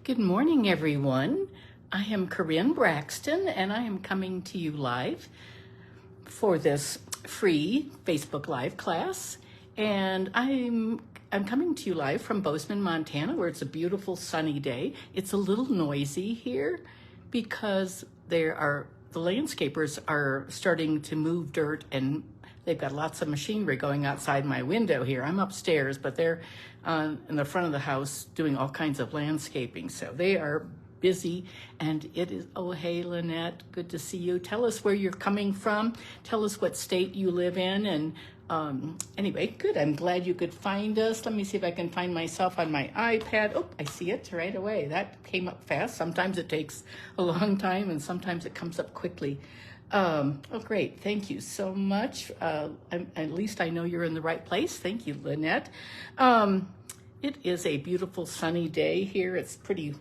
Good morning, everyone. I am Corinne Braxton, and I am coming to you live for this free Facebook Live class. And I'm coming to you live from Bozeman, Montana, where it's a beautiful sunny day. It's a little noisy here because the landscapers are starting to move dirt, and they've got lots of machinery going outside my window here. I'm upstairs, but they're in the front of the house doing all kinds of landscaping. So they are busy, and it is, oh, hey, Lynette, good to see you. Tell us where you're coming from. Tell us what state you live in. And anyway, good. I'm glad you could find us. Let me see if I can find myself on my iPad. Oh, I see it right away. That came up fast. Sometimes it takes a long time, and sometimes it comes up quickly. Oh, great. Thank you so much. At least I know you're in the right place. Thank you, Lynette. It is a beautiful sunny day here. It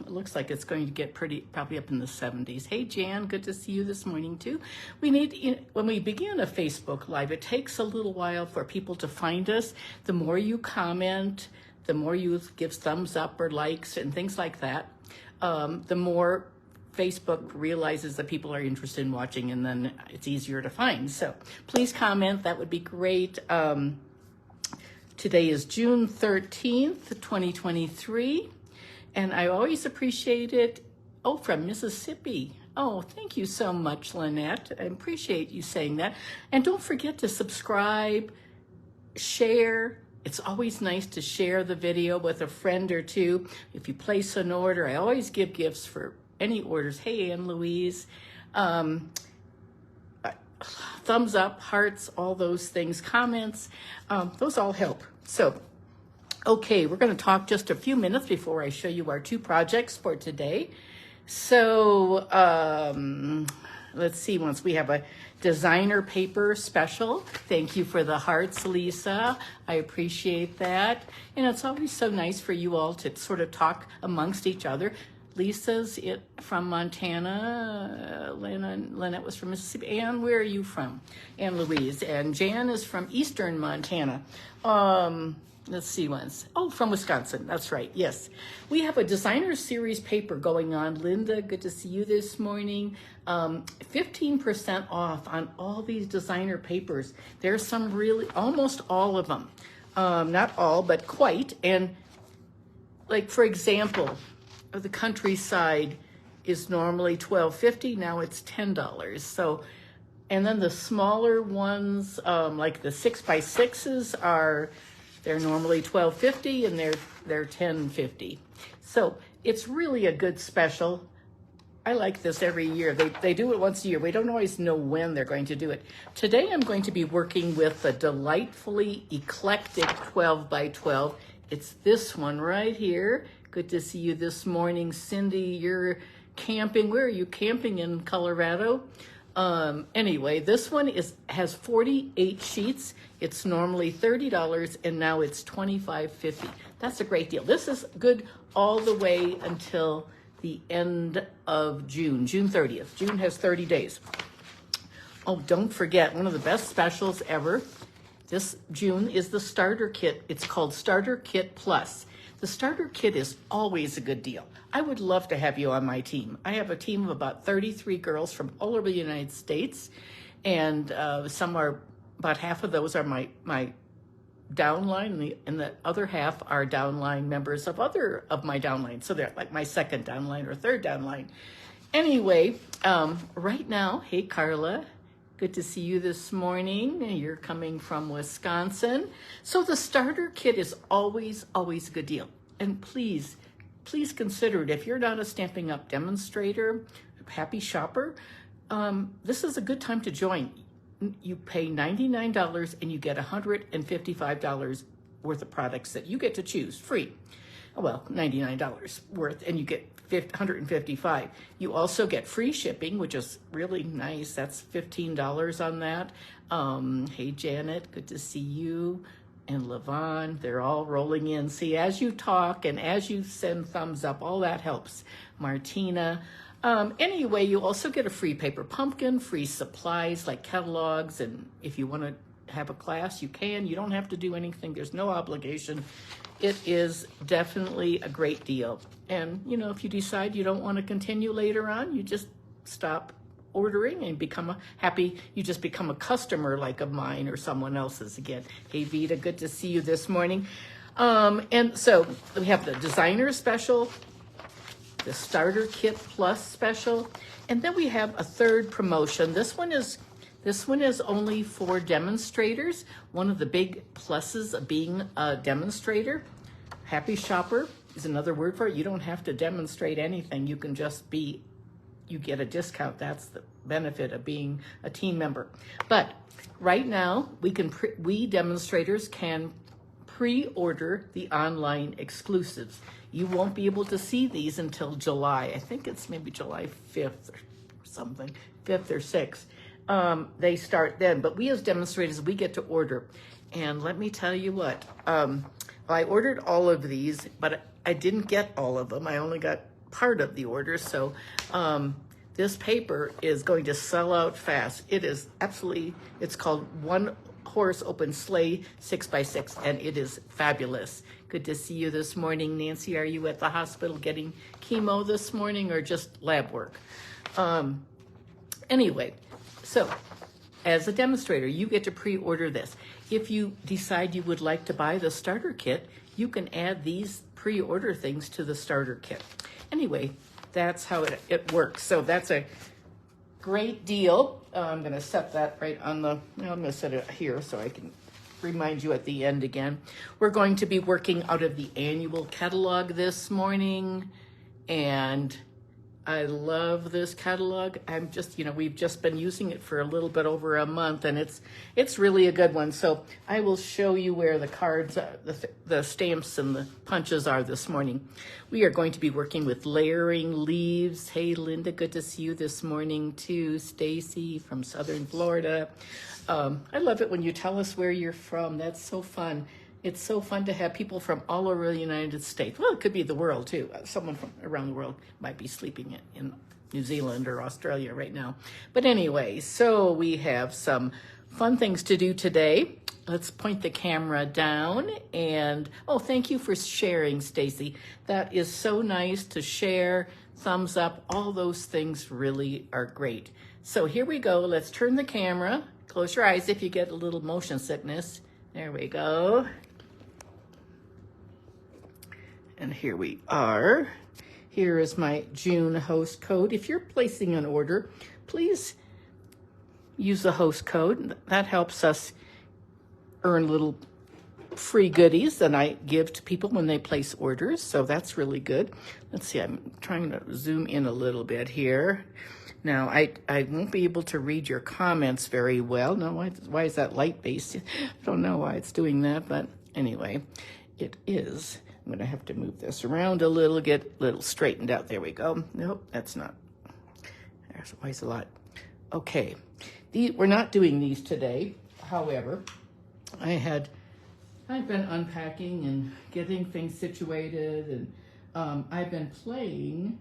looks like it's going to get probably up in the 70s. Hey, Jan, good to see you this morning too. When we begin a Facebook Live, it takes a little while for people to find us. The more you comment, the more you give thumbs up or likes and things like that, the more Facebook realizes that people are interested in watching, and then it's easier to find. So please comment. That would be great. Today is June 13th, 2023, and I always appreciate it. Oh, from Mississippi. Oh, thank you so much, Lynette. I appreciate you saying that. And don't forget to subscribe, share. It's always nice to share the video with a friend or two. If you place an order, I always give gifts for any orders. Hey, Ann Louise. Thumbs up, hearts, all those things, comments, those all help. So, okay, we're going to talk just a few minutes before I show you our two projects for today. So, let's see, once we have a designer paper special. Thank you for the hearts, Lisa. I appreciate that. And it's always so nice for you all to sort of talk amongst each other. Lisa's from Montana, Lynette was from Mississippi. Ann, where are you from? Ann Louise. And Jan is from Eastern Montana. Let's see once. Oh, from Wisconsin. That's right. Yes. We have a designer series paper going on. Linda, good to see you this morning. 15% off on all these designer papers. There's some almost all of them. Not all, but quite. And like, for example, the countryside is normally $12.50. Now it's $10. So, and then the smaller ones, like the 6x6s they're normally $12.50 and they're $10.50. So it's really a good special. I like this every year. They do it once a year. We don't always know when they're going to do it. Today I'm going to be working with the delightfully eclectic 12x12. It's this one right here. Good to see you this morning. Cindy, you're camping. Where are you camping? In Colorado? Anyway, this one has 48 sheets. It's normally $30 and now it's $25.50. That's a great deal. This is good all the way until the end of June 30th. June has 30 days. Oh, don't forget, one of the best specials ever this June is the starter kit. It's called Starter Kit Plus. The starter kit is always a good deal. I would love to have you on my team. I have a team of about 33 girls from all over the United States, and about half of those are my downline, and the other half are downline members of my downline. So they're like my second downline or third downline. Anyway, right now, hey Carla, good to see you this morning. You're coming from Wisconsin. So the starter kit is always a good deal. And please consider it. If you're not a Stampin' Up! Demonstrator, happy shopper, this is a good time to join. You pay $99 and you get $155 worth of products that you get to choose free. Well, $99 worth, and you get $155. You also get free shipping, which is really nice. That's $15 on that. Hey, Janet, good to see you. And Levon, they're all rolling in. See, as you talk and as you send thumbs up, all that helps. Martina. Anyway, you also get a free paper pumpkin, free supplies like catalogs, and if you want to have a class, you can. You don't have to do anything. There's no obligation. It is definitely a great deal. And, you know, if you decide you don't want to continue later on, you just stop ordering and you just become a customer like of mine or someone else's again. Hey, Vita, good to see you this morning. And so we have the designer special, the starter kit plus special, and then we have a third promotion. This one is only for demonstrators. One of the big pluses of being a demonstrator, happy shopper is another word for it. You don't have to demonstrate anything. You can just you get a discount. That's the benefit of being a team member. But right now, we demonstrators can pre-order the online exclusives. You won't be able to see these until July. I think it's maybe July 5th or something, 5th or 6th. They start then, but we as demonstrators, we get to order. And let me tell you what, I ordered all of these, but I didn't get all of them. I only got part of the order. So this paper is going to sell out fast. It is absolutely, it's called One Horse Open Sleigh 6x6, and it is fabulous. Good to see you this morning. Nancy, are you at the hospital getting chemo this morning or just lab work? Anyway, so as a demonstrator, you get to pre-order this. If you decide you would like to buy the starter kit, you can add these pre-order things to the starter kit. Anyway, that's how it works. So that's a great deal. I'm going to set that right on I'm going to set it here so I can remind you at the end again. We're going to be working out of the annual catalog this morning, and I love this catalog. We've just been using it for a little bit over a month, and it's really a good one. So I will show you where the cards, the stamps and the punches are this morning. We are going to be working with layering leaves. Hey, Linda, good to see you this morning too. Stacy from Southern Florida. I love it when you tell us where you're from. That's so fun. It's so fun to have people from all over the United States. Well, it could be the world too. Someone from around the world might be sleeping in New Zealand or Australia right now. But anyway, so we have some fun things to do today. Let's point the camera down and, oh, thank you for sharing, Stacy. That is so nice to share, thumbs up, all those things really are great. So here we go. Let's turn the camera. Close your eyes if you get a little motion sickness. There we go. And here we are. Here is my June host code. If you're placing an order, please use the host code. That helps us earn little free goodies that I give to people when they place orders. So that's really good. Let's see, I'm trying to zoom in a little bit here. Now, I won't be able to read your comments very well. No, why is that light-based? I don't know why it's doing that, but anyway, it is. I'm going to have to move this around a little, get a little straightened out. There we go. Nope, that's not. There's always a lot. Okay, we're not doing these today. However, I've been unpacking and getting things situated, and I've been playing.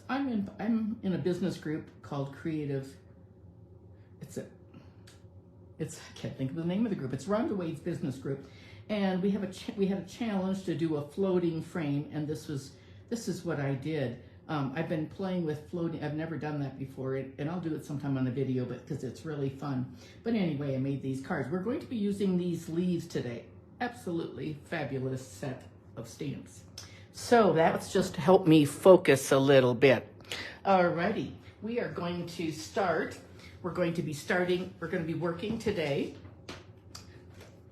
I'm in a business group called Creative. I can't think of the name of the group. It's Rhonda Wade's business group. And we had a challenge to do a floating frame, and this is what I did. I've been playing with floating. I've never done that before, and I'll do it sometime on a video, because it's really fun. But anyway, I made these cards. We're going to be using these leaves today. Absolutely fabulous set of stamps. So that's just to help me focus a little bit. Alrighty, we are going to start. We're going to be working today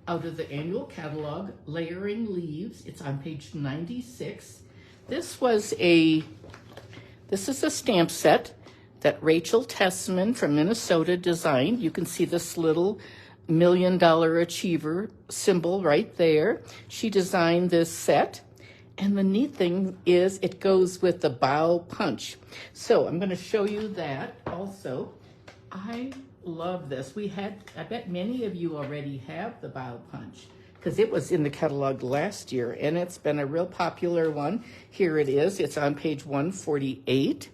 out of the annual catalog, Layering Leaves. It's on page 96. This is a stamp set that Rachel Tessman from Minnesota designed. You can see this little $1 Million Achiever symbol right there. She designed this set. And the neat thing is it goes with the Bough punch. So I'm going to show you that also. I love this. I bet many of you already have the Bough punch because it was in the catalog last year, and it's been a real popular one. Here it is. It's on page 148.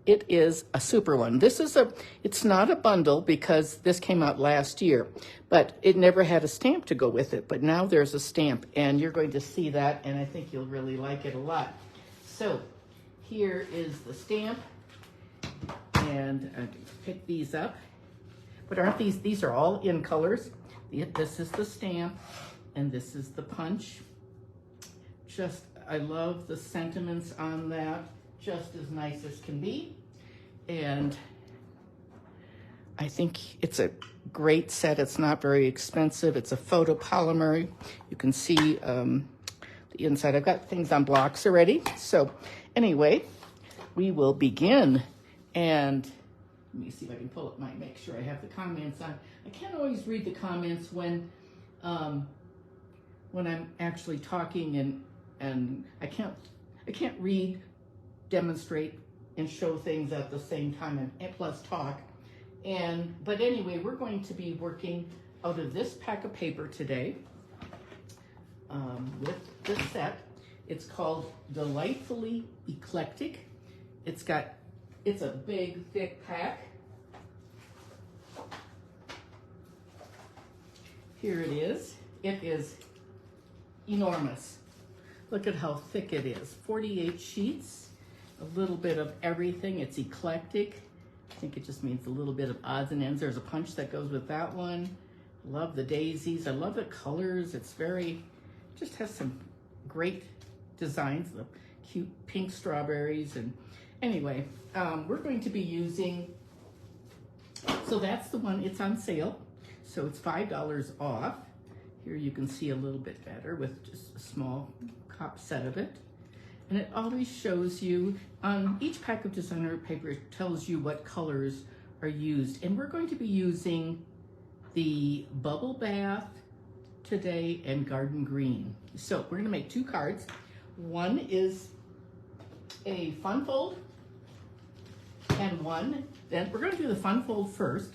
It is a super one. It's not a bundle because this came out last year, but it never had a stamp to go with it. But now there's a stamp, and you're going to see that, and I think you'll really like it a lot. So here is the stamp, and I pick these up. But aren't these are all in colors. This is the stamp, and this is the punch. I love the sentiments on that. Just as nice as can be. And I think it's a great set. It's not very expensive. It's a photopolymer. You can see the inside. I've got things on blocks already. So anyway, we will begin. And let me see if I can pull up make sure I have the comments on. I can't always read the comments when I'm actually talking, and I can't read, demonstrate, and show things at the same time, and plus talk. But anyway, we're going to be working out of this pack of paper today with this set. It's called Delightfully Eclectic. It's a big, thick pack. Here it is. It is enormous. Look at how thick it is. 48 sheets, a little bit of everything. It's eclectic. I think it just means a little bit of odds and ends. There's a punch that goes with that one. Love the daisies. I love the colors. Just has some great designs. The cute pink strawberries. And anyway, we're going to be using, so that's the one. It's on sale. So it's $5 off. Here you can see a little bit better with just a small set of it. And it always shows you, on each pack of designer paper, it tells you what colors are used. And we're going to be using the Bubble Bath today and Garden Green. So we're going to make 2 cards. One is a fun fold, and then we're going to do the fun fold first,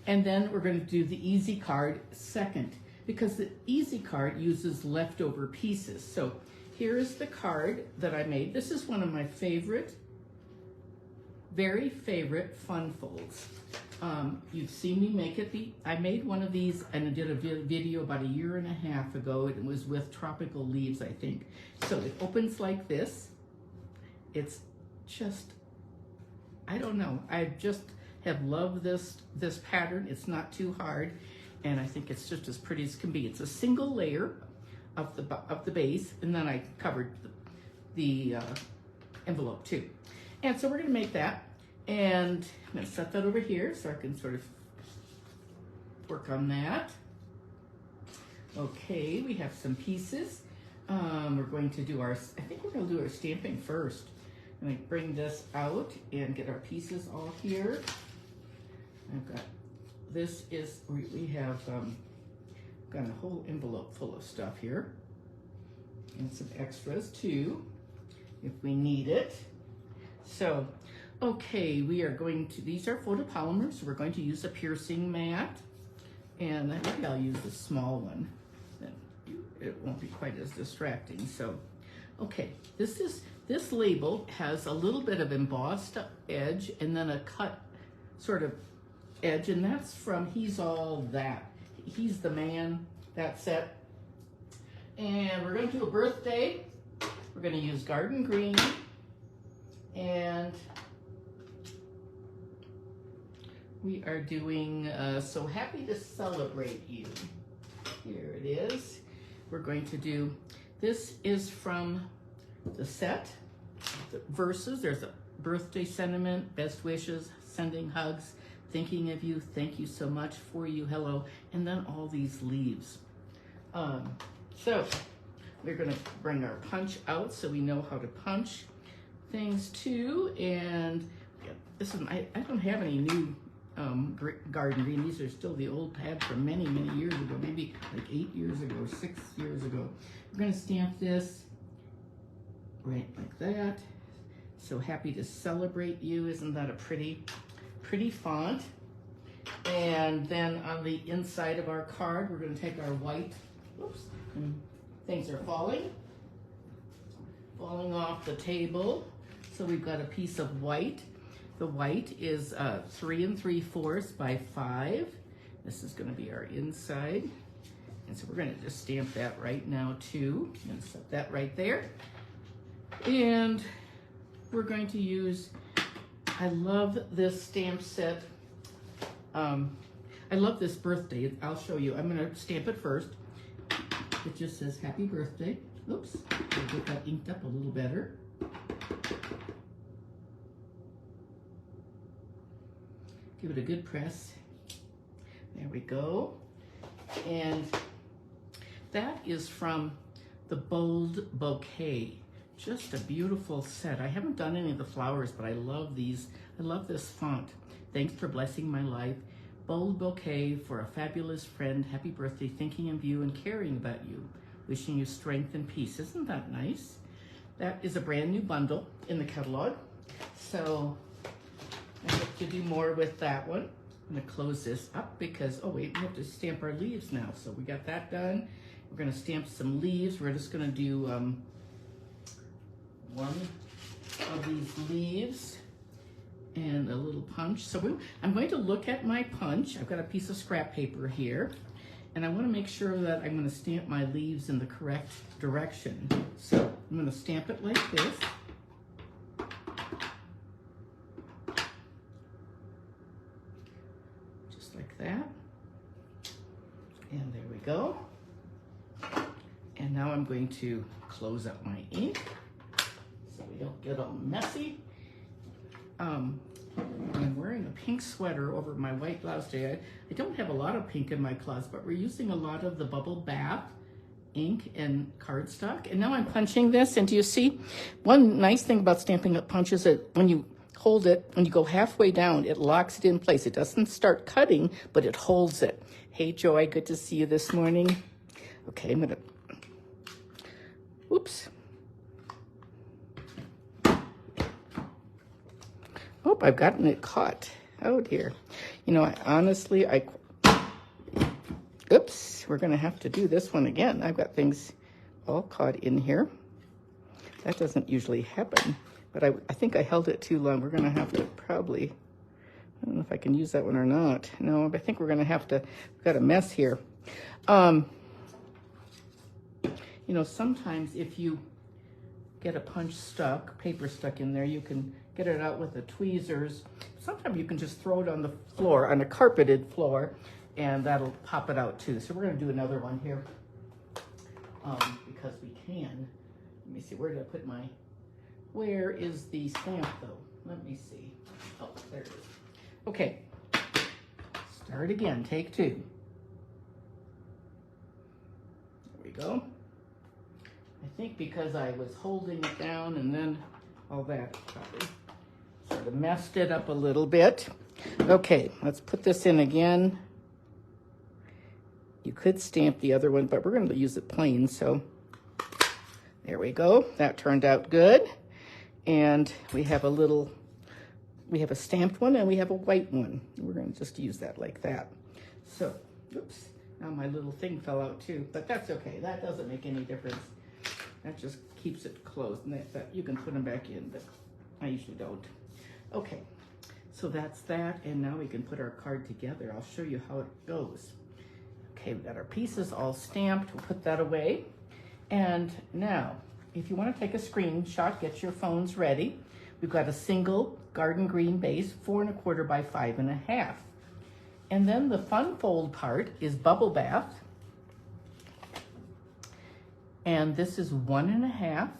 and then we're going to do the easy card second, because the easy card uses leftover pieces. So here is the card that I made. This is one of my very favorite fun folds. You've seen me make it. I made one of these, and I did a video about 1.5 years ago. It was with tropical leaves, I think. So it opens like this. It's just, I don't know. I just have loved this pattern. It's not too hard, and I think it's just as pretty as can be. It's a single layer of the base, and then I covered the envelope too. And so we're going to make that, and I'm going to set that over here so I can sort of work on that. Okay, we have some pieces. We're going to do I think we're going to do our stamping first. Let me bring this out and get our pieces all here. I've got, we have got a whole envelope full of stuff here, and some extras too, if we need it. So, okay, these are photopolymers, so we're going to use a piercing mat, and maybe I'll use the small one, then it won't be quite as distracting. So, okay, this label has a little bit of embossed edge, and then a cut sort of edge, and that's from He's All That. He's the Man, that set. And we're going to do a birthday. We're going to use Garden Green, and we are doing So Happy to Celebrate You. Here it is. We're going to do, this is from the set, the verses. There's a birthday sentiment, best wishes, sending hugs, thinking of you, thank you so much, for you, hello, and then all these leaves. So we're going to bring our punch out so we know how to punch things too. And this is I don't have any new Garden Green. These are still the old pads from many years ago, maybe like 8 years ago, 6 years ago. We're going to stamp this right like that. So Happy to Celebrate You. Isn't that a pretty font? And then on the inside of our card, we're going to take our white, and things are falling off the table. So we've got a piece of white. The white is 3 3/4 by 5. This is going to be our inside. And so we're going to just stamp that right now too. I'm going to set that right there. And we're going to use, I love this stamp set. I love this birthday. I'll show you. I'm going to stamp it first. It just says happy birthday. Oops, I'll get that inked up a little better. Give it a good press. There we go. And that is from the Bold Bouquet. Just a beautiful set. I haven't done any of the flowers, but I love these. I love this font. Thanks for blessing my life. Bold Bouquet for a fabulous friend. Happy birthday, thinking of you and caring about you. Wishing you strength and peace. Isn't that nice? That is a brand new bundle in the catalog. So I hope to do more with that one. I'm going to close this up because, oh wait, we have to stamp our leaves now. So we got that done. We're going to stamp some leaves. We're just going to do one of these leaves and a little punch. So I'm going to look at my punch. I've got a piece of scrap paper here, and I want to make sure that I'm going to stamp my leaves in the correct direction. So I'm going to stamp it like this. Just like that. And there we go. And now I'm going to close up my ink so we don't get all messy. I'm wearing a pink sweater over my white blouse today. I don't have a lot of pink in my closet, but we're using a lot of the Bubble Bath ink and cardstock. And now I'm punching this, and do you see? One nice thing about Stampin' Up! Punch is that when you hold it, when you go halfway down, it locks it in place. It doesn't start cutting, but it holds it. Hey, Joy, good to see you this morning. Okay, I'm gonna, oops. Oh, I've gotten it caught. Oh dear. You know, honestly, oops, we're gonna have to do this one again. I've got things all caught in here. That doesn't usually happen, but I think I held it too long. We're gonna have to probably, I don't know if I can use that one or not. No, I think we're gonna have to, we've got a mess here. You know, sometimes if you get a punch stuck, paper stuck in there, you can get it out with the tweezers. Sometimes you can just throw it on the floor, on a carpeted floor, and that'll pop it out too. So we're gonna do another one here because we can. Let me see, where did I put my, where is the stamp though? Let me see. Oh, there it is. Okay, start again, take two. There we go. I think because I was holding it down and then all that, probably sort of messed it up a little bit. Okay, let's put this in again. You could stamp the other one, but we're going to use it plain, so there we go. That turned out good. And we have a little, we have a stamped one and we have a white one. We're going to just use that like that. So, oops, now my little thing fell out too, but that's okay. That doesn't make any difference. That just keeps it closed, and that you can put them back in, but I usually don't. Okay, so that's that, and now we can put our card together. I'll show you how it goes. Okay, we've got our pieces all stamped. We'll put that away. And now, if you want to take a screenshot, get your phones ready. We've got a single garden green base, 4 1/4 by 5 1/2. And then the fun fold part is Bubble Bath. And this is 1 1/2.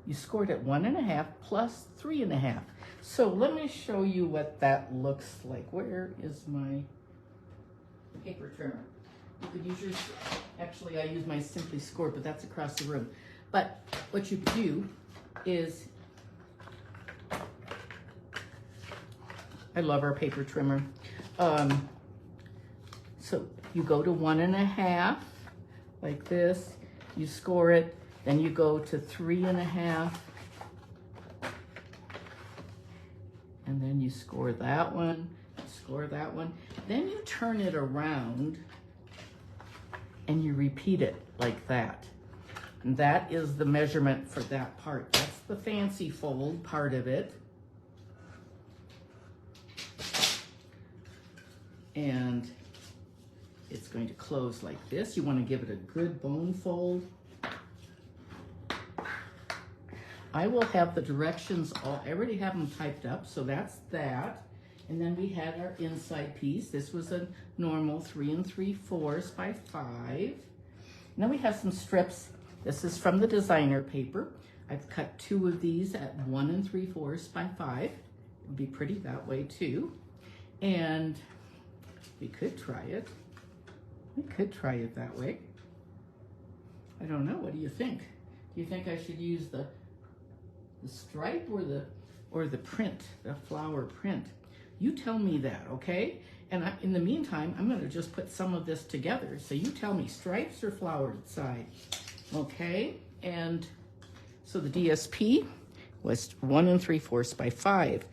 You scored at 1 1/2 plus 3 1/2. So let me show you what that looks like. Where is my paper trimmer? You could use your, actually I use my Simply Scored, but that's across the room. But what you do is, I love our paper trimmer. So you go to 1 1/2, like this. You score it, then you go to 3 1/2, and then you score that one, score that one. Then you turn it around and you repeat it like that. And that is the measurement for that part. That's the fancy fold part of it. And it's going to close like this. You want to give it a good bone fold. I will have the directions I already have them typed up, so that's that. And then we had our inside piece. This was a normal 3 3/4 by 5. Now we have some strips. This is from the designer paper. I've cut 2 of these at 1 3/4 by 5. It would be pretty that way too. And we could try it. We could try it that way. I don't know. What do you think? Do you think I should use the stripe or the print, the flower print? You tell me that, okay? And in the meantime, I'm going to just put some of this together. So you tell me, stripes or flowered side, okay? And so the DSP was 1 3/4 by 5.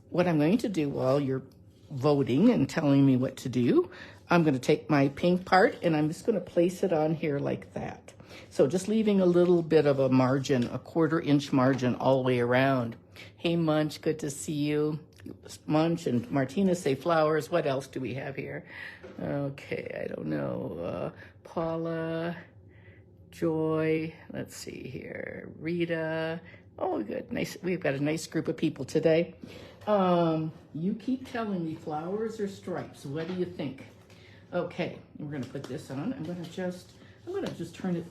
What I'm going to do while you're voting and telling me what to do, I'm going to take my pink part and I'm just going to place it on here like that. So just leaving a little bit of a margin, a 1/4 inch margin all the way around. Hey Munch, good to see you. Munch and Martina say flowers. What else do we have here? Okay, I don't know. Paula, Joy, let's see here. Rita. Oh, good. Nice. We've got a nice group of people today. You keep telling me flowers or stripes. What do you think? Okay, we're going to put this on. I'm going to just turn it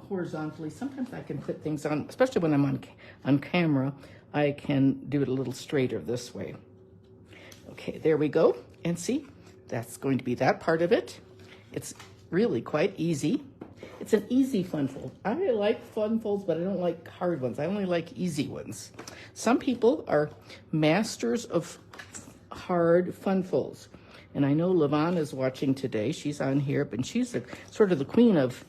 horizontally. Sometimes I can put things on, especially when I'm on camera, I can do it a little straighter this way. Okay, there we go. And see, that's going to be that part of it. It's really quite easy. It's an easy fun fold. I like fun folds, but I don't like hard ones. I only like easy ones. Some people are masters of hard fun folds. And I know Lavon is watching today. She's on here, but she's sort of the queen of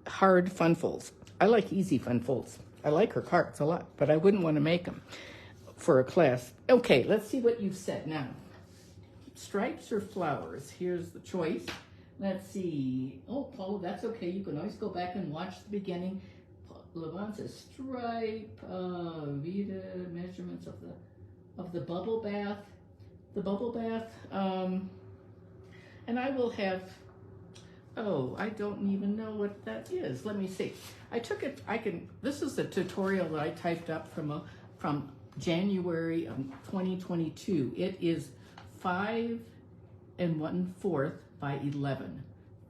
hard fun folds. I like easy fun folds. I like her cards a lot, but I wouldn't want to make them for a class. Okay, let's see what you've said now. Stripes or flowers? Here's the choice. Let's see. Oh, Paula, that's okay. You can always go back and watch the beginning. Lavon says stripe. Vita measurements of the bubble bath. The bubble bath. And I will have. Oh, I don't even know what that is. Let me see. I took it. This is a tutorial that I typed up from January of 2022. It is 5 1/4 by 11.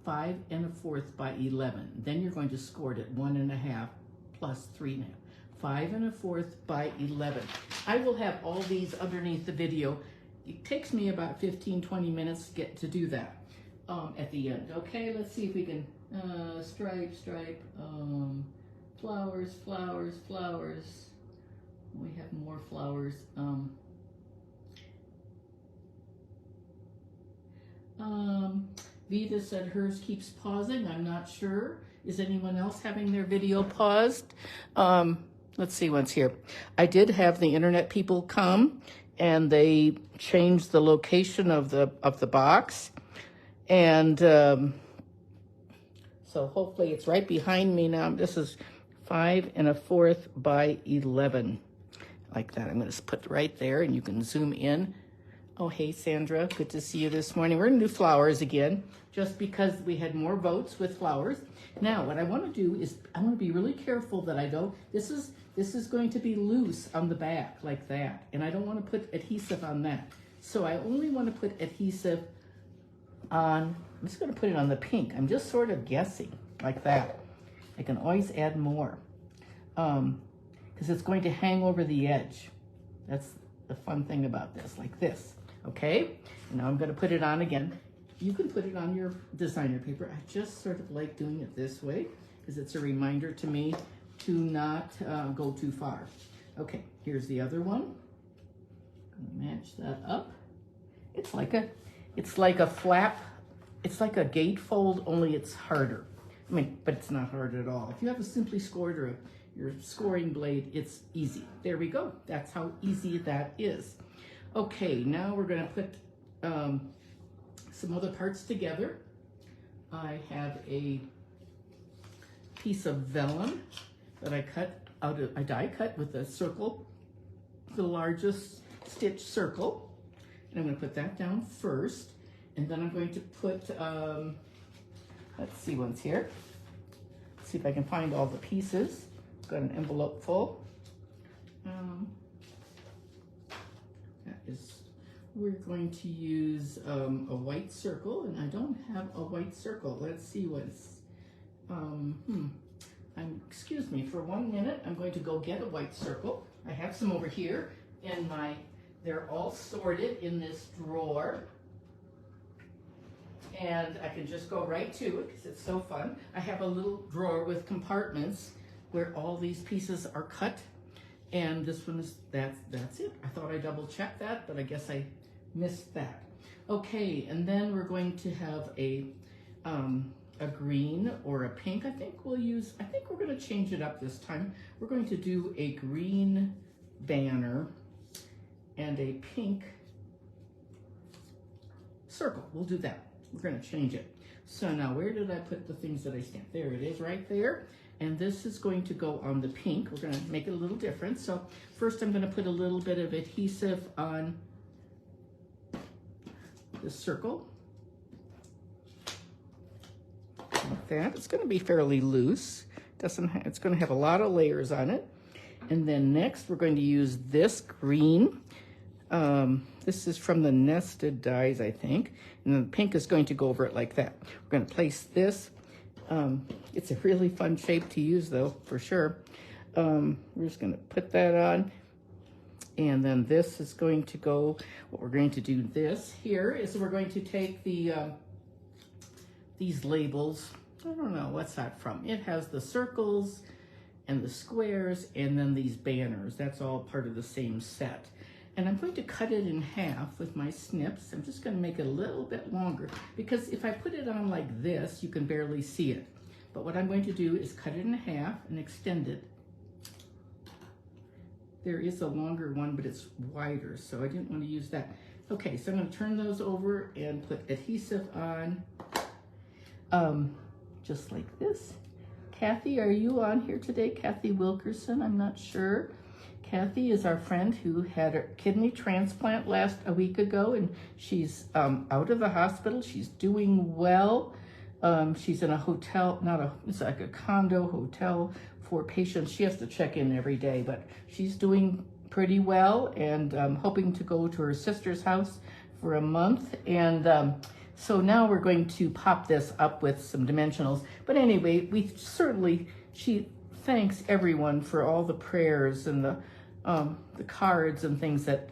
5 1/4 by 11. Then you're going to score it at 1 1/2 plus 3 1/2. 5 1/4 by 11. I will have all these underneath the video. It takes me about 15-20 minutes to do that at the end. Okay, let's see if we can stripe, flowers, flowers, flowers. We have more flowers. Vita said hers keeps pausing. I'm not sure. Is anyone else having their video paused? Let's see what's here. I did have the internet people come and they changed the location of the box. And so hopefully it's right behind me now. This is 5 1/4 by 11. Like that. I'm going to put right there and you can zoom in. Oh, hey, Sandra. Good to see you this morning. We're going to do flowers again, just because we had more votes with flowers. Now, what I want to do is I want to be really careful that I don't. This is going to be loose on the back like that, and I don't want to put adhesive on that. So I only want to put adhesive on. I'm just going to put it on the pink. I'm just sort of guessing like that. I can always add more because it's going to hang over the edge. That's the fun thing about this, like this. Okay, and now I'm going to put it on again. You can put it on your designer paper. I just sort of like doing it this way because it's a reminder to me to not go too far. Okay, here's the other one. Match that up. It's like a flap. It's like a gatefold, only it's harder. I mean, but it's not hard at all. If you have a simply scored or your scoring blade, it's easy. There we go. That's how easy that is. Okay, now we're going to put some other parts together. I have a piece of vellum that I cut out of, I die cut with a circle, the largest stitch circle. And I'm going to put that down first. And then I'm going to put, let's see what's here. Let's see if I can find all the pieces. I've got an envelope full. We're going to use a white circle, and I don't have a white circle. Let's see what's, excuse me for 1 minute. I'm going to go get a white circle. I have some over here in they're all sorted in this drawer. And I can just go right to it because it's so fun. I have a little drawer with compartments where all these pieces are cut. And this one is, that's it. I thought I double checked that, but I guess I missed that. Okay, and then we're going to have a green or a pink. I think we're going to change it up this time. We're going to do a green banner and a pink circle. We'll do that. We're going to change it. So now where did I put the things that I stamped? There it is right there. And this is going to go on the pink. We're going to make it a little different. So first I'm going to put a little bit of adhesive on the circle. Like that. It's going to be fairly loose. It's going to have a lot of layers on it. And then next we're going to use this green. This is from the nested dies, I think. And then the pink is going to go over it like that. We're going to place this. It's a really fun shape to use though, for sure. We're just going to put that on. And then this is going to go, what we're going to do this here is we're going to take these labels. I don't know, what's that from? It has the circles and the squares and then these banners. That's all part of the same set. And I'm going to cut it in half with my snips. I'm just going to make it a little bit longer because if I put it on like this, you can barely see it. But what I'm going to do is cut it in half and extend it. There is a longer one, but it's wider, so I didn't want to use that. Okay, so I'm going to turn those over and put adhesive on, just like this. Kathy, are you on here today? Kathy Wilkerson, I'm not sure. Kathy is our friend who had a kidney transplant a week ago, and she's out of the hospital. She's doing well. She's in a hotel, it's like a condo hotel for patients. She has to check in every day, but she's doing pretty well and hoping to go to her sister's house for a month. And so now we're going to pop this up with some dimensionals. But anyway, she thanks everyone for all the prayers and the cards and things that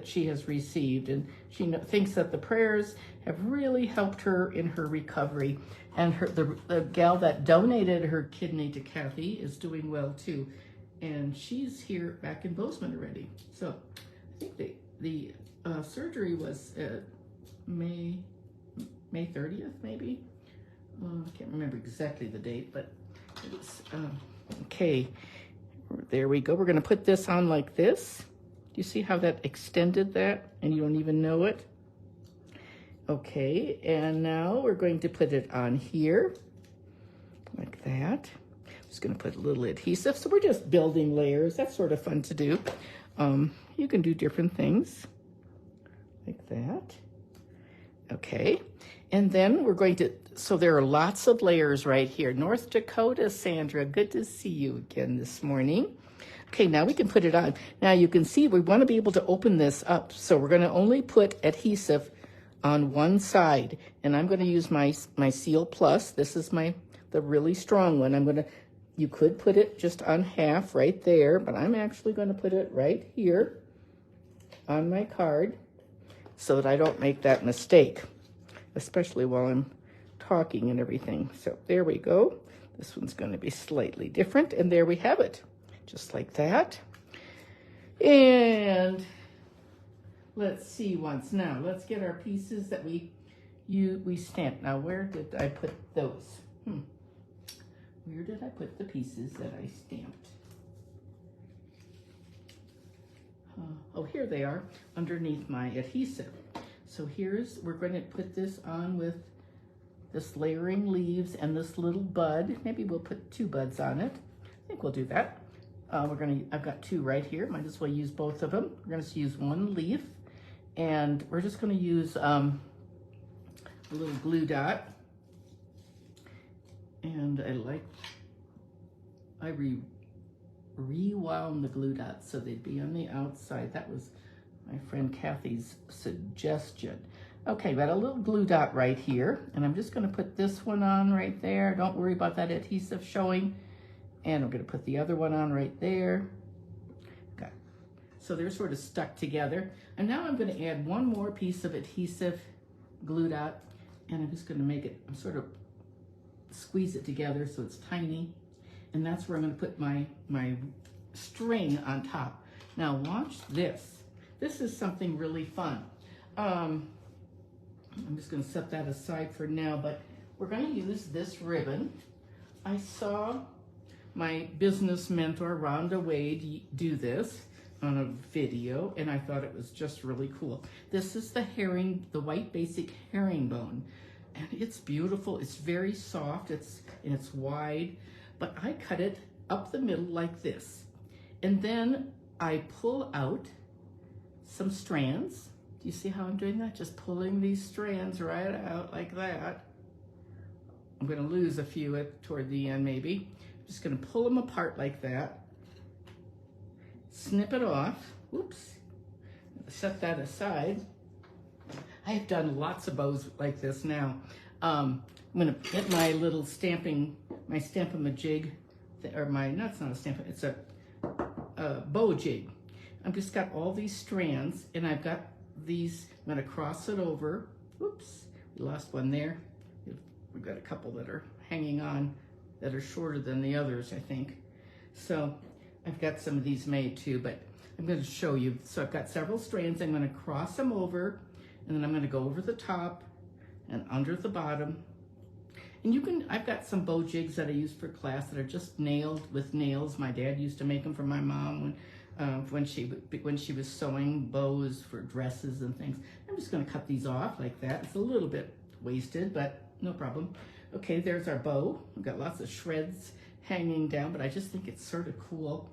she has received, and she thinks that the prayers have really helped her in her recovery. And the gal that donated her kidney to Kathy is doing well too, and she's here back in Bozeman already. So I think the surgery was May 30th, maybe. I can't remember exactly the date, but it was okay. There we go. We're going to put this on like this. Do you see how that extended that and you don't even know it? Okay, and now we're going to put it on here like that. I'm just going to put a little adhesive. So we're just building layers. That's sort of fun to do. You can do different things like that. Okay, and then we're going to, so there are lots of layers right here. North Dakota, Sandra, good to see you again this morning. Okay, now we can put it on. Now you can see we want to be able to open this up. So we're going to only put adhesive on one side. And I'm going to use my Seal Plus. This is the really strong one. You could put it just on half right there, but I'm actually going to put it right here on my card so that I don't make that mistake, especially while I'm talking and everything. So there we go. This one's going to be slightly different, and there we have it, just like that. And let's see now. Let's get our pieces that we stamped. Now, where did I put those? Where did I put the pieces that I stamped? Oh, here they are, underneath my adhesive. So we're going to put this on with this layering leaves and this little bud. Maybe we'll put 2 buds on it. I think we'll do that. I've got 2 right here. Might as well use both of them. We're going to use 1 leaf, And we're just going to use a little glue dot. And I rewound the glue dots so they'd be on the outside. That was my friend Kathy's suggestion. Okay, got a little glue dot right here, and I'm just going to put this one on right there. Don't worry about that adhesive showing. And I'm going to put the other one on right there. Okay, so they're sort of stuck together. And now I'm going to add one more piece of adhesive glue dot, and I'm just going to make it, I'm sort of squeeze it together so it's tiny. And that's where I'm going to put my string on top. Now watch this. This is something really fun. I'm just going to set that aside for now, but we're going to use this ribbon. I saw my business mentor, Rhonda Wade, do this on a video, and I thought it was just really cool. This is the white basic herringbone, and it's beautiful. It's very soft, it's wide, but I cut it up the middle like this. And then I pull out some strands. Do you see how I'm doing that? Just pulling these strands right out like that. I'm going to lose a few toward the end maybe. I'm just going to pull them apart like that. Snip it off. Oops. Set that aside. I've done lots of bows like this now. I'm going to get my little Stampin' jig, or no, it's not a Stampin', it's a bow jig. I've just got all these strands, and I've got these, I'm going to cross it over. Oops, we lost one there. We've got a couple that are hanging on that are shorter than the others, I think. So I've got some of these made too, but I'm going to show you. So I've got several strands. I'm going to cross them over, and then I'm going to go over the top and under the bottom. And I've got some bow jigs that I use for class that are just nailed with nails. My dad used to make them for my mom when she was sewing bows for dresses and things. I'm just going to cut these off like that. It's a little bit wasted, but no problem. Okay, there's our bow. We've got lots of shreds hanging down, but I just think it's sort of cool.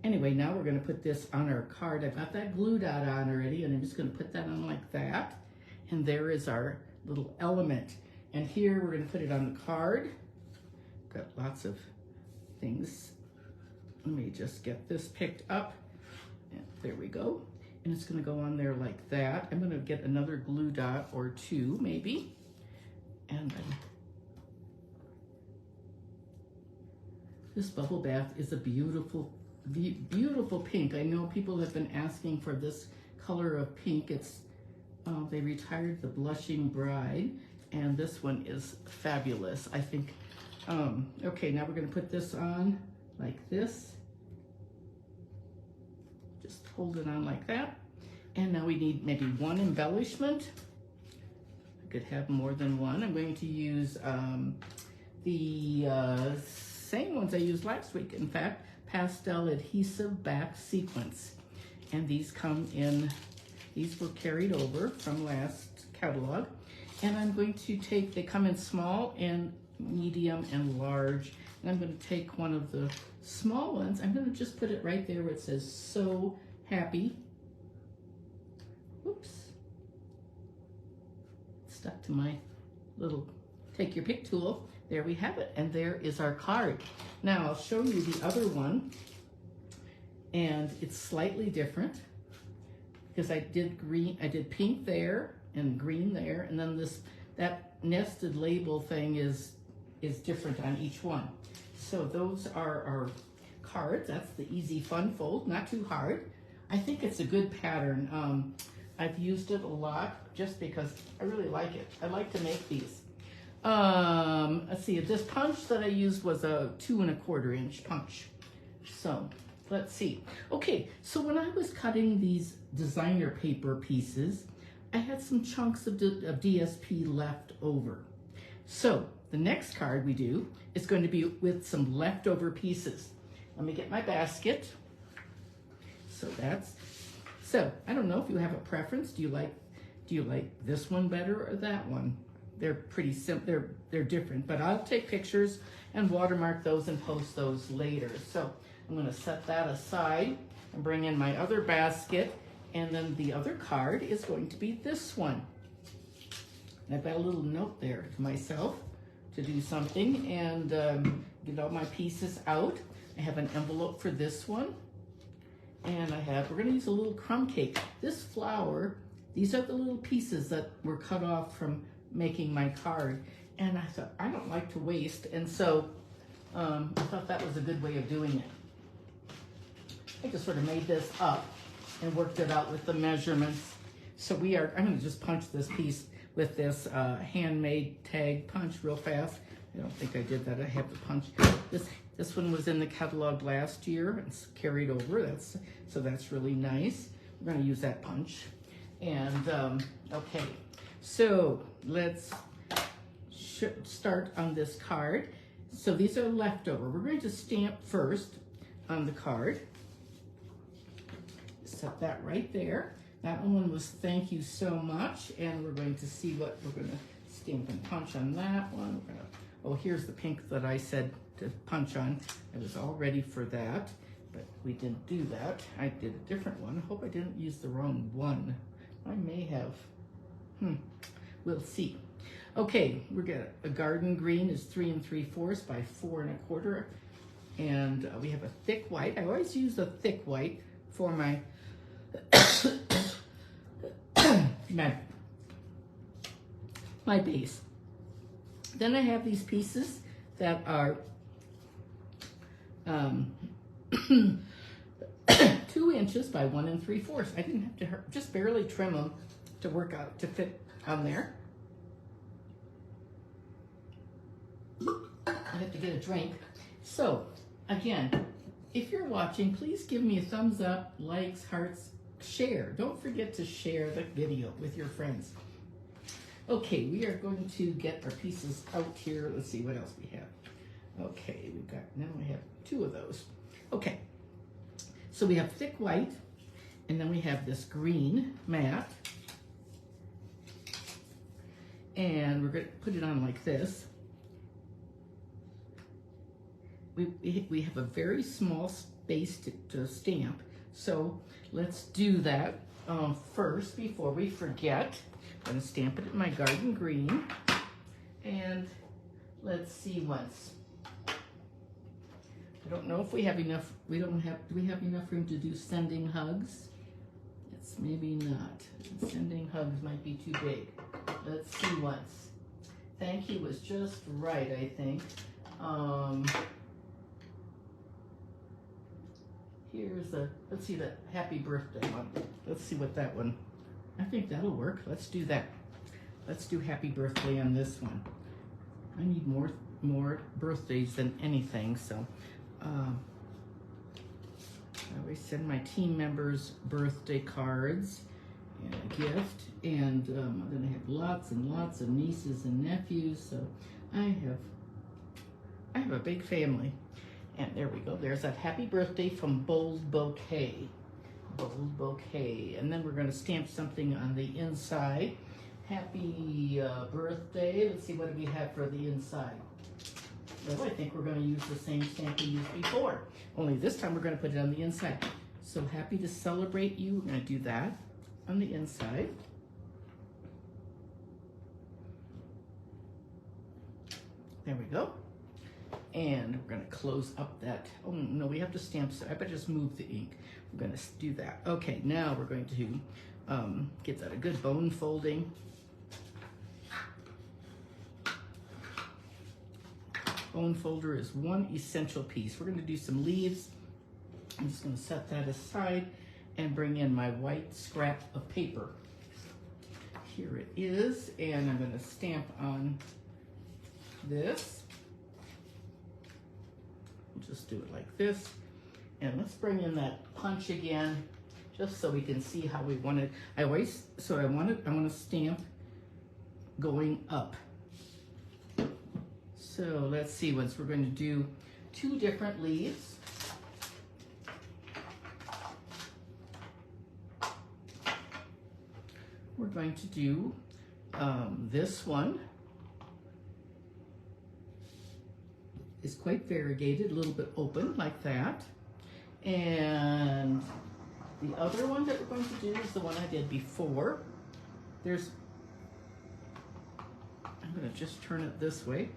Anyway, now we're going to put this on our card. I've got that glue dot on already, and I'm just going to put that on like that. And there is our little element. And here we're going to put it on the card. Got lots of things. Let me just get this picked up. And there we go. And it's going to go on there like that. I'm going to get another glue dot or two maybe. And then this bubble bath is a beautiful, beautiful pink. I know people have been asking for this color of pink. It's they retired the Blushing Bride, and this one is fabulous, I think. Okay, now we're going to put this on like this. Just hold it on like that. And now we need maybe one embellishment. I could have more than one. I'm going to use the same ones I used last week. In fact, pastel adhesive back sequins. And these come in, these were carried over from last catalog. And I'm going to take, they come in small and medium and large. And I'm going to take one of the small ones. I'm going to just put it right there where it says "So Happy." Oops. Stuck to my little take your pick tool. There we have it. And there is our card. Now I'll show you the other one. And it's slightly different because I did pink there and green there. And then that nested label thing is different on each one. So those are our cards. That's the easy fun fold, not too hard. I think it's a good pattern. I've used it a lot just because I really like it. I like to make these. Let's see, this punch that I used was a 2 1/4 inch punch. So let's see. Okay, so when I was cutting these designer paper pieces, I had some chunks of DSP left over. So the next card we do is going to be with some leftover pieces. Let me get my basket. So I don't know if you have a preference. Do you like this one better or that one? They're pretty simple. They're different, but I'll take pictures and watermark those and post those later. So I'm going to set that aside and bring in my other basket. And then the other card is going to be this one. And I've got a little note there to myself to do something and get all my pieces out. I have an envelope for this one. And we're gonna use a little crumb cake. This flower, these are the little pieces that were cut off from making my card. And I thought, I don't like to waste. And so I thought that was a good way of doing it. I just sort of made this up and worked it out with the measurements. So I'm gonna just punch this piece with this handmade tag punch real fast. I don't think I did that. I have the punch. This one was in the catalog last year. It's carried over. So that's really nice. We're going to use that punch. And okay, so let's start on this card. So these are leftover. We're going to stamp first on the card. Set that right there. That one was thank you so much. And we're going to see what we're going to stamp and punch on that one. Oh, here's the pink that I said to punch on. I was all ready for that, but we didn't do that. I did a different one. I hope I didn't use the wrong one. I may have. We'll see. Okay, we're gonna, a garden green is 3 3/4 by 4 1/4. And we have a thick white. I always use a thick white for my, my base. Then I have these pieces that are 2 inches by 1 3/4. I didn't have to just barely trim them to work out to fit on there. I have to get a drink. So again, if you're watching, please give me a thumbs up, likes, hearts, share. Don't forget to share the video with your friends. Okay, we are going to get our pieces out here. Let's see what else we have. Okay, now we have 2 of those. Okay, so we have thick white, and then we have this green matte. And we're going to put it on like this. We have a very small space to stamp, so let's do that first before we forget. I'm going to stamp it in my garden green, and let's see once. I don't know if we have enough. Do we have enough room to do sending hugs? It's maybe not. Sending hugs might be too big. Let's see once. Thank you was just right, I think. Let's see the happy birthday one. Let's see what that one, I think that'll work. Let's do that. Let's do happy birthday on this one. I need more birthdays than anything, so I always send my team members birthday cards and a gift, and then I have lots and lots of nieces and nephews, so I have a big family. And there we go. There's that happy birthday from Bold Bouquet. Bold Bouquet. And then we're going to stamp something on the inside. Happy birthday. Let's see what we have for the inside. Well, I think we're going to use the same stamp we used before. Only this time we're going to put it on the inside. So happy to celebrate you. We're going to do that on the inside. There we go. And we're going to close up that. Oh no, we have to stamp. So I better just move the ink. We're going to do that. Okay, now we're going to get that a good bone folding. Bone folder is one essential piece. We're going to do some leaves. I'm just going to set that aside and bring in my white scrap of paper. Here it is, and I'm going to stamp on this. Just do it like this, and let's bring in that punch again, just so we can see how we want it. I want to stamp going up. So let's see. Once we're going to do 2 different leaves. We're going to do this one. Is quite variegated, a little bit open like that. And The other one that we're going to do is the one I did before. I'm going to just turn it this way.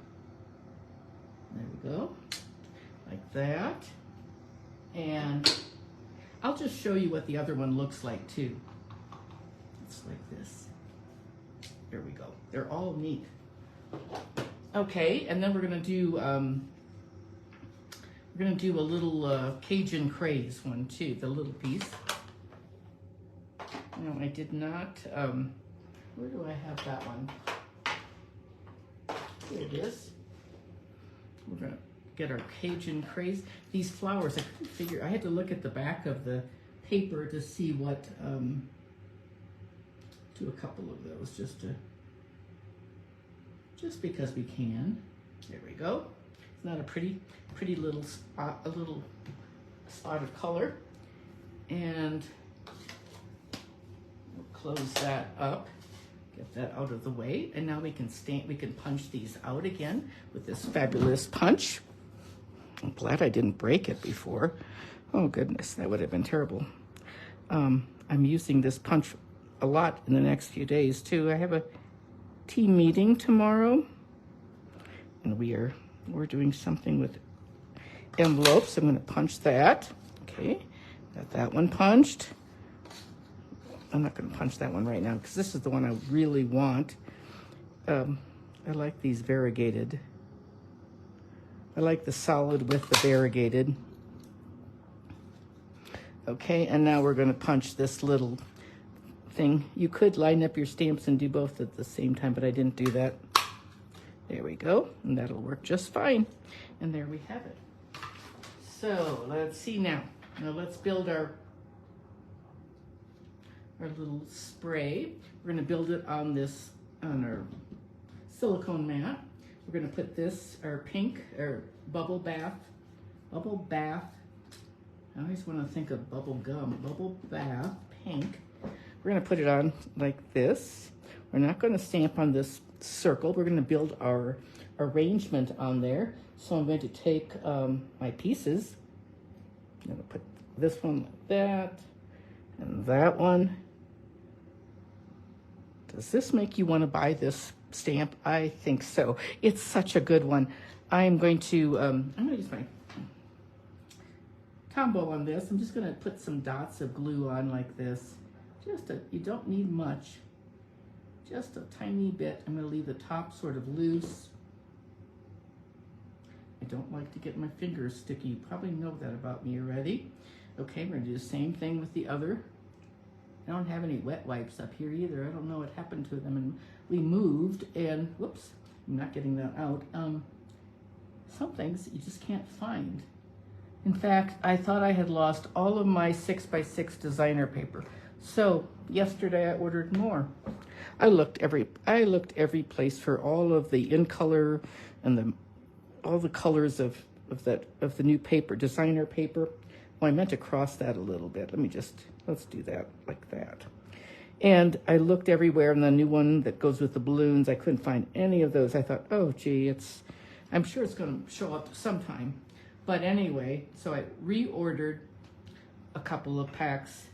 There we go, like that. And I'll just show you what the other one looks like too. It's like this. There we go. They're all neat. Okay, and then we're gonna do a little Cajun craze one too, the little piece. No, I did not. Where do I have that one? Here it is. We're gonna get our Cajun craze. These flowers, I couldn't figure. I had to look at the back of the paper to see what. Do a couple of those just because we can. There we go. It's not a pretty little spot, a little spot of color, and we'll close that up. Get that out of the way, and now we can punch these out again with this fabulous punch. I'm glad I didn't break it before. Oh goodness, that would have been terrible. I'm using this punch a lot in the next few days too. I have a team meeting tomorrow, and we're doing something with envelopes. I'm going to punch that. Okay, got that one punched. I'm not going to punch that one right now because this is the one I really want. I like these variegated. I like the solid with the variegated. Okay, and now we're going to punch this little thing. You could line up your stamps and do both at the same time, but I didn't do that. There we go, and that'll work just fine. And there we have it. So let's see now. Now let's build our little spray. We're going to build it on our silicone mat. We're going to put this, our pink, our bubble bath. I always want to think of bubble gum. Bubble bath pink. We're going to put it on like this. We're not going to stamp on this circle. We're going to build our arrangement on there. So I'm going to take my pieces. I'm going to put this one like that and that one. Does this make you want to buy this stamp? I think so. It's such a good one. I'm going to use my Tombow on this. I'm just going to put some dots of glue on like this. You don't need much, just a tiny bit. I'm going to leave the top sort of loose. I don't like to get my fingers sticky. You probably know that about me already. Okay, we're going to do the same thing with the other. I don't have any wet wipes up here either. I don't know what happened to them, and we moved, and whoops, I'm not getting that out. Some things you just can't find. In fact, I thought I had lost all of my 6x6 designer paper. So yesterday I ordered more. I looked every place for all of the in color and all the colors of the new paper, designer paper. Well, I meant to cross that a little bit. Let's do that like that. And I looked everywhere, and the new one that goes with the balloons, I couldn't find any of those. I thought, oh gee, I'm sure it's going to show up sometime. But anyway, so I reordered a couple of packs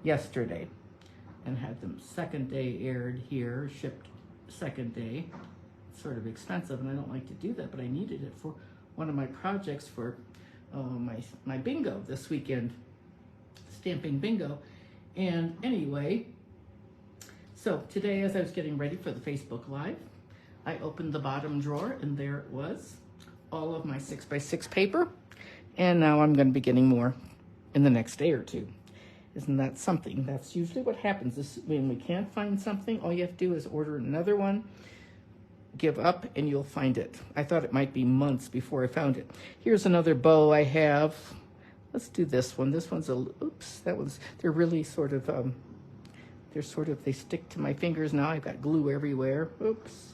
yesterday and had them second day aired here, shipped second day. It's sort of expensive, and I don't like to do that, but I needed it for one of my projects for my bingo this weekend, stamping bingo. And anyway, so today as I was getting ready for the Facebook Live, I opened the bottom drawer, and there it was, all of my 6x6 paper. And now I'm going to be getting more in the next day or two. Isn't that something? That's usually what happens. When we can't find something, all you have to do is order another one, give up, and you'll find it. I thought it might be months before I found it. Here's another bow I have. Let's do this one. This one's they're really sort of, they stick to my fingers now. I've got glue everywhere. Oops.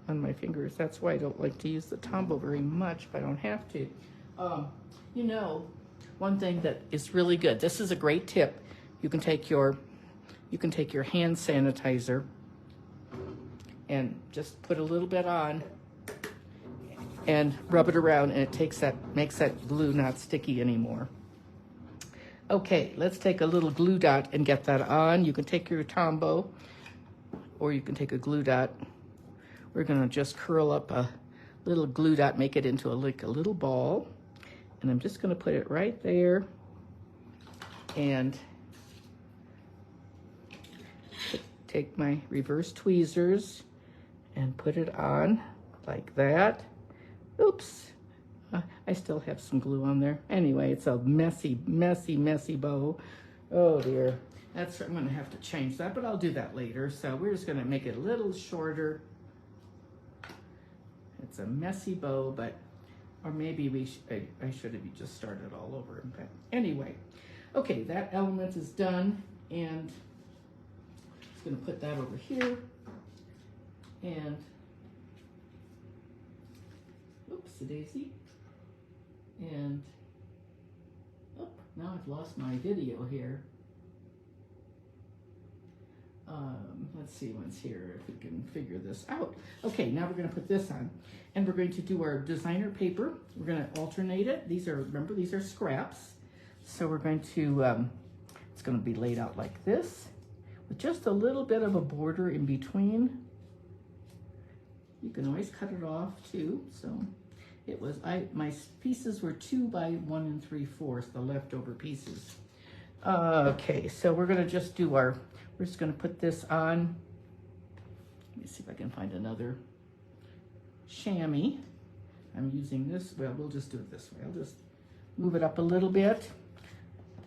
On my fingers. That's why I don't like to use the Tombow very much, but I don't have to. You know, one thing that is really good. This is a great tip. You can take your hand sanitizer and just put a little bit on and rub it around, and it makes that glue not sticky anymore. Okay, let's take a little glue dot and get that on. You can take your Tombow or you can take a glue dot. We're gonna just curl up a little glue dot, make it into like a little ball. And I'm just gonna put it right there and take my reverse tweezers and put it on like that. Oops, I still have some glue on there. Anyway, it's a messy, messy, messy bow. Oh dear, I'm gonna have to change that, but I'll do that later. So we're just gonna make it a little shorter. It's a messy bow, but, or maybe I should have just started all over. But anyway, okay, that element is done, and I'm gonna put that over here, and oopsie-daisy, and oh, now I've lost my video here. Let's see what's here, if we can figure this out. Okay, now we're gonna put this on, and we're going to do our designer paper. We're gonna alternate it. These are, remember, these are scraps. So we're going to, it's gonna be laid out like this, with just a little bit of a border in between. You can always cut it off too. So it was, my pieces were 2 by 1 3/4, the leftover pieces. Okay, so we're gonna just do we're just gonna put this on. Let me see if I can find another chamois. I'm using this, well, we'll just do it this way. I'll just move it up a little bit.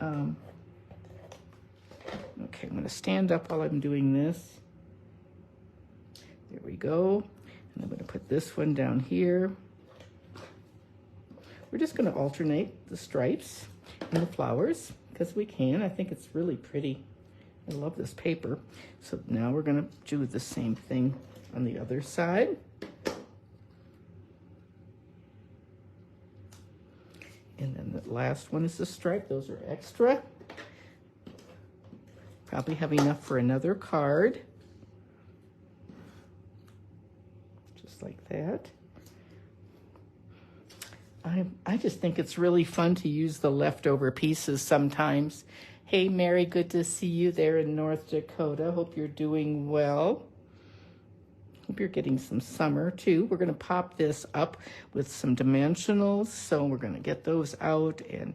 Okay, I'm gonna stand up while I'm doing this. There we go. And I'm gonna put this one down here. We're just gonna alternate the stripes and the flowers because we can. I think it's really pretty. I love this paper. So now we're gonna do the same thing on the other side. And then the last one is the stripe. Those are extra. Probably have enough for another card. Just like that. I just think it's really fun to use the leftover pieces sometimes. Hey, Mary, good to see you there in North Dakota. Hope you're doing well. Hope you're getting some summer too. We're gonna pop this up with some dimensionals. So we're gonna get those out and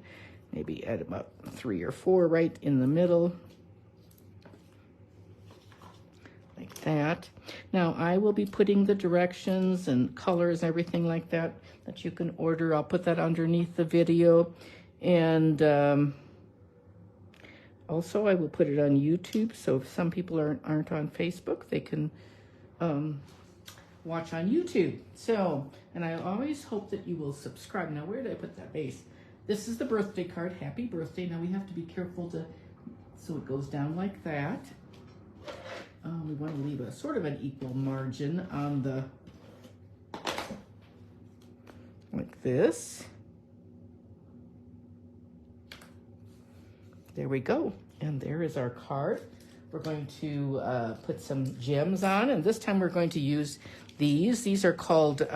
maybe add about 3 or 4 right in the middle. Like that. Now I will be putting the directions and colors, everything like that you can order. I'll put that underneath the video. And also I will put it on YouTube. So if some people aren't on Facebook, they can watch on YouTube. So, and I always hope that you will subscribe. Now, where did I put that base? This is the birthday card. Happy birthday. Now we have to be careful so it goes down like that. We want to leave a sort of an equal margin on the, like this. There we go. And there is our card. We're going to put some gems on, and this time we're going to use these. These are called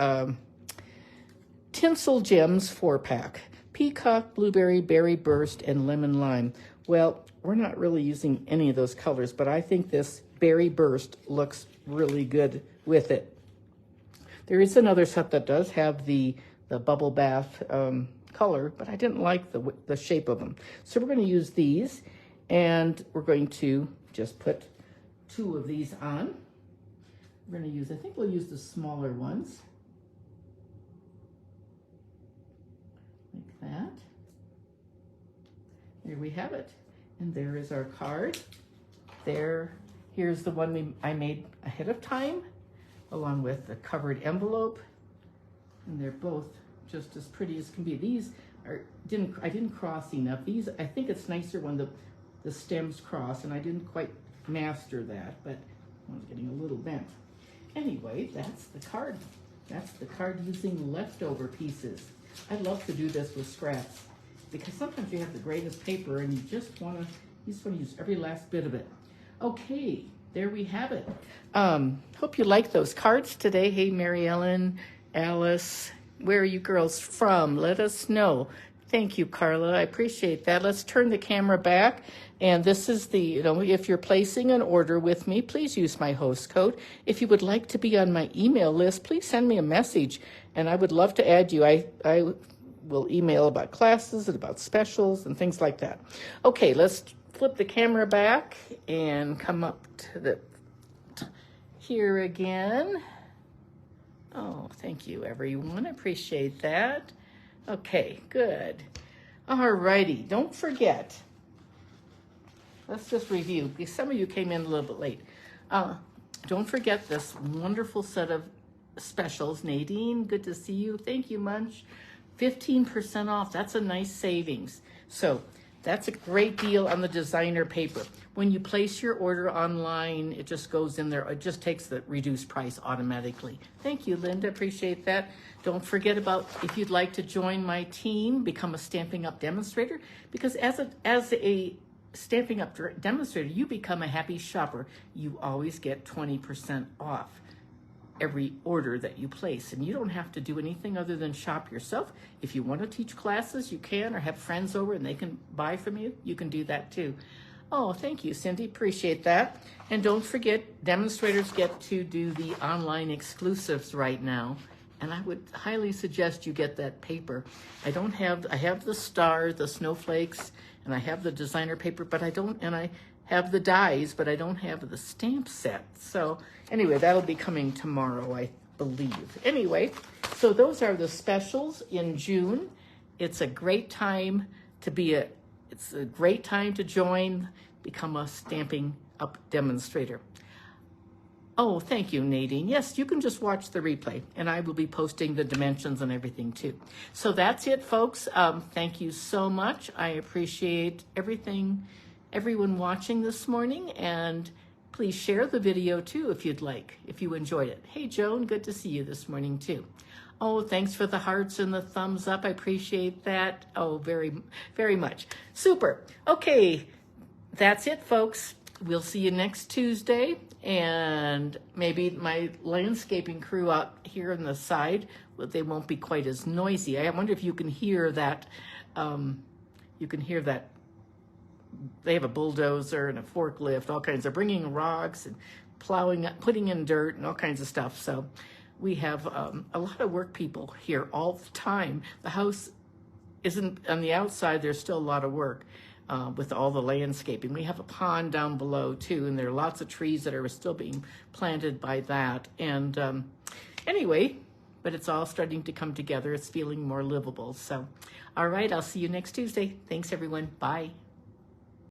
Tinsel Gems 4-pack. Peacock, Blueberry, Berry Burst, and Lemon Lime. Well, we're not really using any of those colors, but I think this Berry Burst looks really good with it. There is another set that does have the bubble bath color, but I didn't like the shape of them. So we're going to use these, and we're going to just put 2 of these on. We're going to use, I think we'll use the smaller ones. Like that. There we have it. And there is our card. Here's the one I made ahead of time, along with the covered envelope. And they're both just as pretty as can be. These I didn't cross enough. These, I think it's nicer when the stems cross, and I didn't quite master that, but one's getting a little bent. Anyway, that's the card. That's the card using leftover pieces. I love to do this with scraps because sometimes you have the greatest paper and you just want to use every last bit of it. Okay, there we have it. Hope you like those cards today. Hey, Mary Ellen, Alice, where are you girls from? Let us know. Thank you, Carla. I appreciate that. Let's turn the camera back. And this is the, if you're placing an order with me, please use my host code. If you would like to be on my email list, please send me a message. And I would love to add you. I will email about classes and about specials and things like that. Okay, let's flip the camera back and come up to here again. Oh, thank you, everyone. I appreciate that. Okay, good. All righty, don't forget. Let's just review, because some of you came in a little bit late. Don't forget this wonderful set of specials. Nadine, good to see you. Thank you, Munch. 15% off, that's a nice savings. So that's a great deal on the designer paper. When you place your order online, it just goes in there. It just takes the reduced price automatically. Thank you, Linda. Appreciate that. Don't forget about if you'd like to join my team, become a Stampin' Up! Demonstrator, because as a Stampin' Up! Demonstrator, you become a happy shopper. You always get 20% off every order that you place, and you don't have to do anything other than shop yourself. If you want to teach classes, you can, or have friends over and they can buy from you, you can do that too. Oh, thank you, Cindy. Appreciate that. And don't forget, demonstrators get to do the online exclusives right now, and I would highly suggest you get that paper. I have the stars, the snowflakes, and I have the designer paper, but I have the dies, but I don't have the stamp set. So anyway, that'll be coming tomorrow, I believe. Anyway, so those are the specials in June. It's a great time to join, become a Stampin' Up! Demonstrator. Oh, thank you, Nadine. Yes, you can just watch the replay, and I will be posting the dimensions and everything too. So that's it, folks. Thank you so much. I appreciate everyone watching this morning, and please share the video too if you'd like, if you enjoyed it. Hey, Joan, good to see you this morning too. Oh, thanks for the hearts and the thumbs up. I appreciate that. Oh, very, very much. Super. Okay, that's it, folks. We'll see you next Tuesday, and maybe my landscaping crew out here on the side, they won't be quite as noisy. I wonder if you can hear that. They have a bulldozer and a forklift, all kinds. They're bringing rocks and plowing, putting in dirt and all kinds of stuff. So we have a lot of work people here all the time. The house isn't on the outside. There's still a lot of work with all the landscaping. We have a pond down below too, and there are lots of trees that are still being planted by that. And anyway, but it's all starting to come together. It's feeling more livable. So, all right, I'll see you next Tuesday. Thanks, everyone. Bye.